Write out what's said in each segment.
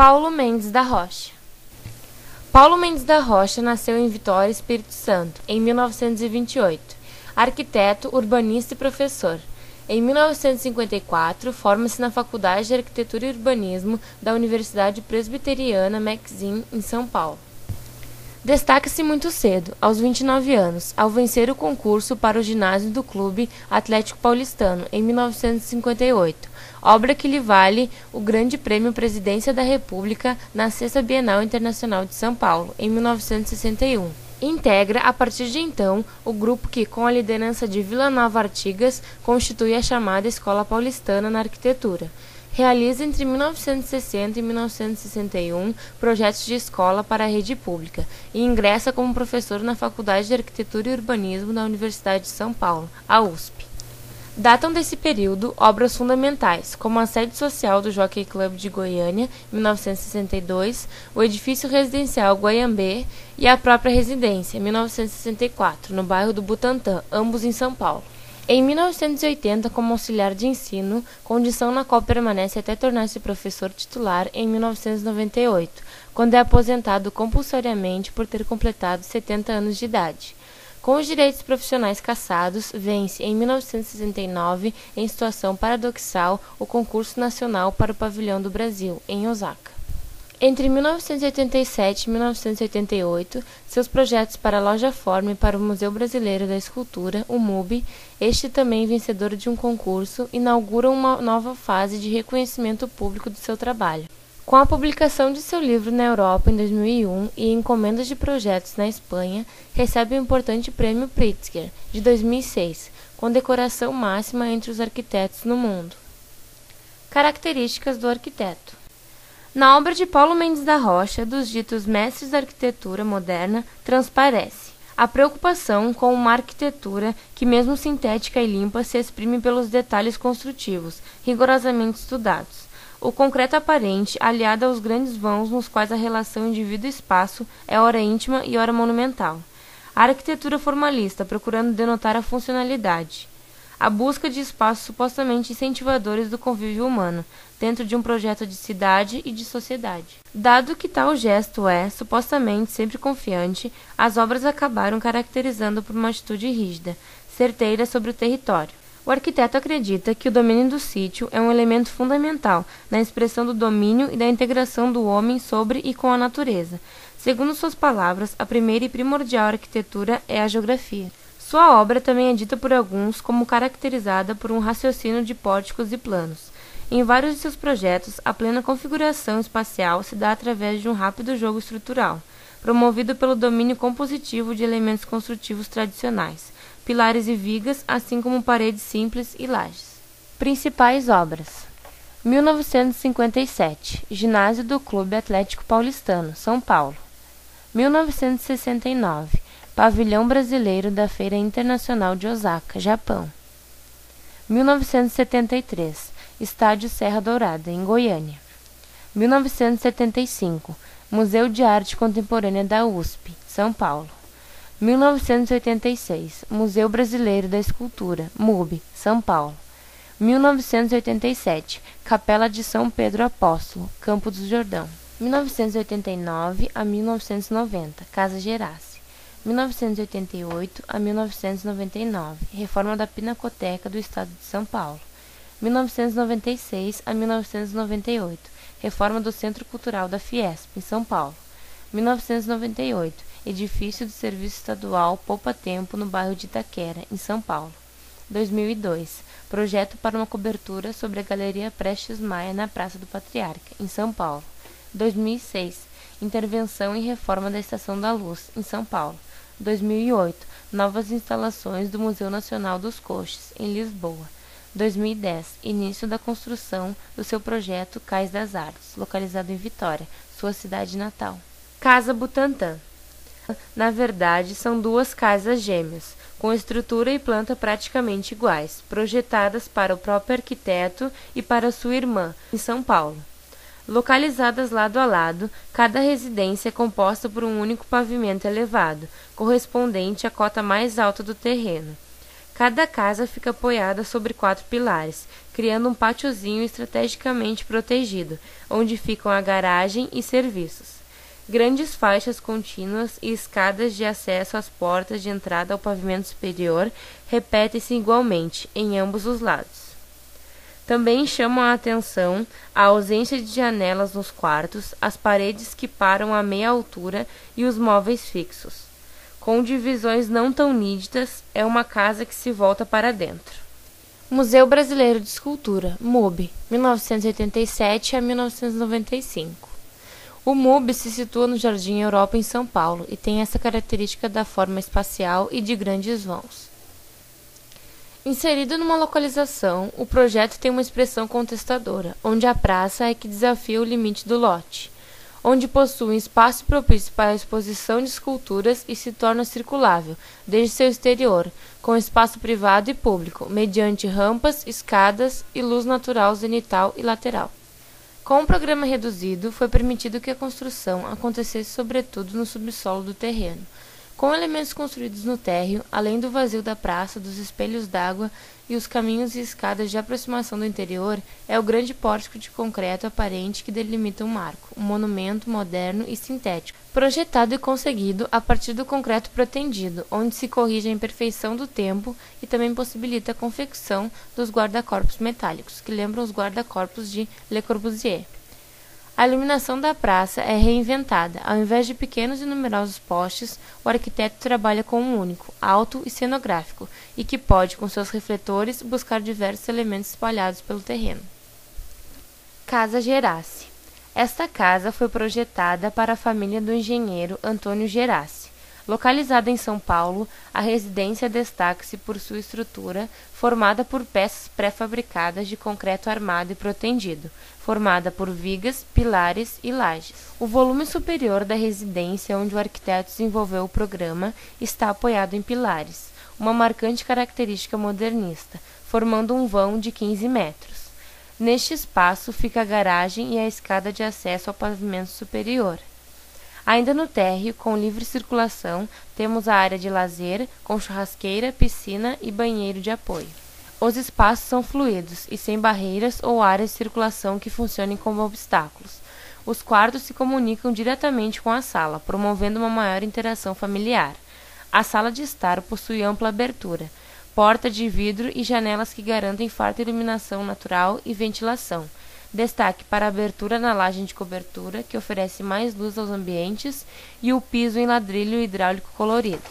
Paulo Mendes da Rocha. Paulo Mendes da Rocha nasceu em Vitória, Espírito Santo, em 1928. Arquiteto, urbanista e professor. Em 1954, forma-se na Faculdade de Arquitetura e Urbanismo da Universidade Presbiteriana Maxim, em São Paulo. Destaca-se muito cedo, aos 29 anos, ao vencer o concurso para o ginásio do Clube Atlético Paulistano, em 1958, obra que lhe vale o Grande Prêmio Presidência da República na Sexta Bienal Internacional de São Paulo, em 1961. Integra, a partir de então, o grupo que, com a liderança de Vila Nova Artigas, constitui a chamada Escola Paulistana na Arquitetura. Realiza entre 1960 e 1961 projetos de escola para a rede pública e ingressa como professor na Faculdade de Arquitetura e Urbanismo da Universidade de São Paulo, a USP. Datam desse período obras fundamentais, como a sede social do Jockey Club de Goiânia, em 1962, o edifício residencial Guaiambê e a própria residência, em 1964, no bairro do Butantã, ambos em São Paulo. Em 1980, como auxiliar de ensino, condição na qual permanece até tornar-se professor titular em 1998, quando é aposentado compulsoriamente por ter completado 70 anos de idade. Com os direitos profissionais cassados, vence, em 1969, em situação paradoxal, o concurso nacional para o Pavilhão do Brasil, em Osaka. Entre 1987 e 1988, seus projetos para a Loja Forma e para o Museu Brasileiro da Escultura, o MUB, este também vencedor de um concurso, inauguram uma nova fase de reconhecimento público do seu trabalho. Com a publicação de seu livro na Europa em 2001 e encomendas de projetos na Espanha, recebe o importante Prêmio Pritzker, de 2006, com decoração máxima entre os arquitetos no mundo. Características do arquiteto. Na obra de Paulo Mendes da Rocha, dos ditos mestres da arquitetura moderna, transparece a preocupação com uma arquitetura que, mesmo sintética e limpa, se exprime pelos detalhes construtivos, rigorosamente estudados. O concreto aparente, aliado aos grandes vãos nos quais a relação indivíduo-espaço é ora íntima e ora monumental. A arquitetura formalista, procurando denotar a funcionalidade. A busca de espaços supostamente incentivadores do convívio humano, dentro de um projeto de cidade e de sociedade. Dado que tal gesto é, supostamente, sempre confiante, as obras acabaram caracterizando por uma atitude rígida, certeira sobre o território. O arquiteto acredita que o domínio do sítio é um elemento fundamental na expressão do domínio e da integração do homem sobre e com a natureza. Segundo suas palavras, a primeira e primordial arquitetura é a geografia. Sua obra também é dita por alguns como caracterizada por um raciocínio de pórticos e planos. Em vários de seus projetos, a plena configuração espacial se dá através de um rápido jogo estrutural, promovido pelo domínio compositivo de elementos construtivos tradicionais, pilares e vigas, assim como paredes simples e lajes. Principais obras: 1957, Ginásio do Clube Atlético Paulistano, São Paulo. 1969, Pavilhão Brasileiro da Feira Internacional de Osaka, Japão. 1973, Estádio Serra Dourada, em Goiânia. 1975, Museu de Arte Contemporânea da USP, São Paulo. 1986, Museu Brasileiro da Escultura, MUB, São Paulo. 1987, Capela de São Pedro Apóstolo, Campo do Jordão. 1989 a 1990, Casa Gerace. 1988 a 1999, Reforma da Pinacoteca do Estado de São Paulo. 1996 a 1998, Reforma do Centro Cultural da Fiesp, em São Paulo. 1998, Edifício do Serviço Estadual Poupa Tempo, no bairro de Itaquera, em São Paulo. 2002, Projeto para uma cobertura sobre a Galeria Prestes Maia na Praça do Patriarca, em São Paulo. 2006, Intervenção e reforma da Estação da Luz, em São Paulo. 2008, novas instalações do Museu Nacional dos Coches, em Lisboa. 2010, início da construção do seu projeto Cais das Artes, localizado em Vitória, sua cidade natal. Casa Butantã. Na verdade, são duas casas gêmeas, com estrutura e planta praticamente iguais, projetadas para o próprio arquiteto e para sua irmã, em São Paulo. Localizadas lado a lado, cada residência é composta por um único pavimento elevado, correspondente à cota mais alta do terreno. Cada casa fica apoiada sobre 4 pilares, criando um pátiozinho estrategicamente protegido, onde ficam a garagem e serviços. Grandes faixas contínuas e escadas de acesso às portas de entrada ao pavimento superior repetem-se igualmente em ambos os lados. Também chamam a atenção a ausência de janelas nos quartos, as paredes que param a meia altura e os móveis fixos. Com divisões não tão nítidas, é uma casa que se volta para dentro. Museu Brasileiro de Escultura, MUB, 1987 a 1995. O MUB se situa no Jardim Europa, em São Paulo, e tem essa característica da forma espacial e de grandes vãos. Inserido numa localização, o projeto tem uma expressão contestadora, onde a praça é que desafia o limite do lote, onde possui um espaço propício para a exposição de esculturas e se torna circulável, desde seu exterior, com espaço privado e público, mediante rampas, escadas e luz natural zenital e lateral. Com um programa reduzido, foi permitido que a construção acontecesse sobretudo no subsolo do terreno, com elementos construídos no térreo, além do vazio da praça, dos espelhos d'água e os caminhos e escadas de aproximação do interior, é o grande pórtico de concreto aparente que delimita um marco, um monumento moderno e sintético, projetado e conseguido a partir do concreto pretendido, onde se corrige a imperfeição do tempo e também possibilita a confecção dos guarda-corpos metálicos, que lembram os guarda-corpos de Le Corbusier. A iluminação da praça é reinventada. Ao invés de pequenos e numerosos postes, o arquiteto trabalha com um único, alto e cenográfico, e que pode, com seus refletores, buscar diversos elementos espalhados pelo terreno. Casa Geraci. Esta casa foi projetada para a família do engenheiro Antônio Geraci. Localizada em São Paulo, a residência destaca-se por sua estrutura, formada por peças pré-fabricadas de concreto armado e protendido, formada por vigas, pilares e lajes. O volume superior da residência, onde o arquiteto desenvolveu o programa, está apoiado em pilares, uma marcante característica modernista, formando um vão de 15 metros. Neste espaço fica a garagem e a escada de acesso ao pavimento superior. Ainda no térreo, com livre circulação, temos a área de lazer, com churrasqueira, piscina e banheiro de apoio. Os espaços são fluidos e sem barreiras ou áreas de circulação que funcionem como obstáculos. Os quartos se comunicam diretamente com a sala, promovendo uma maior interação familiar. A sala de estar possui ampla abertura, porta de vidro e janelas que garantem farta iluminação natural e ventilação. Destaque para a abertura na laje de cobertura, que oferece mais luz aos ambientes, e o piso em ladrilho hidráulico colorido.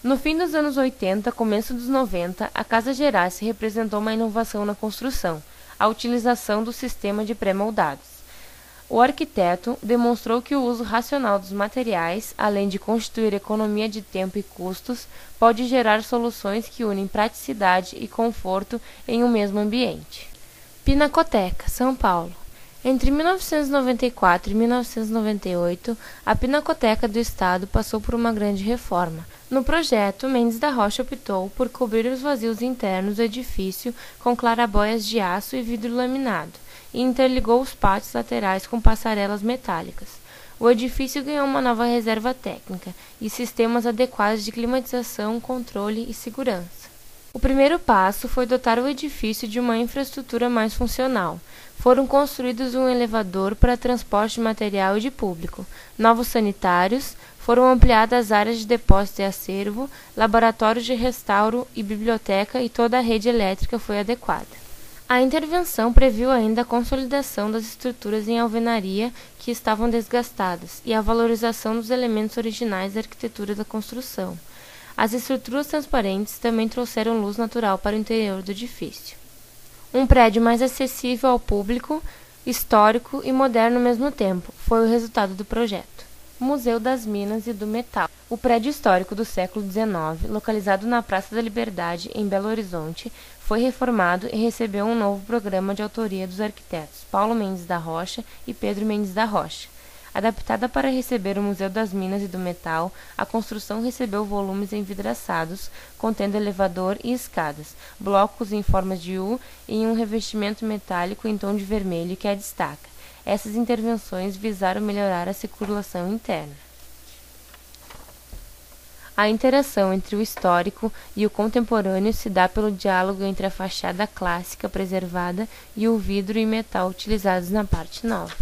No fim dos anos 80, começo dos 90, a Casa Geraci representou uma inovação na construção, a utilização do sistema de pré-moldados. O arquiteto demonstrou que o uso racional dos materiais, além de constituir economia de tempo e custos, pode gerar soluções que unem praticidade e conforto em um mesmo ambiente. Pinacoteca, São Paulo. Entre 1994 e 1998, a Pinacoteca do Estado passou por uma grande reforma. No projeto, Mendes da Rocha optou por cobrir os vazios internos do edifício com clarabóias de aço e vidro laminado, e interligou os pátios laterais com passarelas metálicas. O edifício ganhou uma nova reserva técnica e sistemas adequados de climatização, controle e segurança. O primeiro passo foi dotar o edifício de uma infraestrutura mais funcional. Foram construídos um elevador para transporte de material e de público, novos sanitários, foram ampliadas áreas de depósito e acervo, laboratórios de restauro e biblioteca, e toda a rede elétrica foi adequada. A intervenção previu ainda a consolidação das estruturas em alvenaria que estavam desgastadas e a valorização dos elementos originais da arquitetura da construção. As estruturas transparentes também trouxeram luz natural para o interior do edifício. Um prédio mais acessível ao público, histórico e moderno ao mesmo tempo, foi o resultado do projeto. Museu das Minas e do Metal. O prédio histórico do século XIX, localizado na Praça da Liberdade, em Belo Horizonte, foi reformado e recebeu um novo programa de autoria dos arquitetos Paulo Mendes da Rocha e Pedro Mendes da Rocha. Adaptada para receber o Museu das Minas e do Metal, a construção recebeu volumes envidraçados, contendo elevador e escadas, blocos em formas de U e um revestimento metálico em tom de vermelho que a destaca. Essas intervenções visaram melhorar a circulação interna. A interação entre o histórico e o contemporâneo se dá pelo diálogo entre a fachada clássica preservada e o vidro e metal utilizados na parte nova.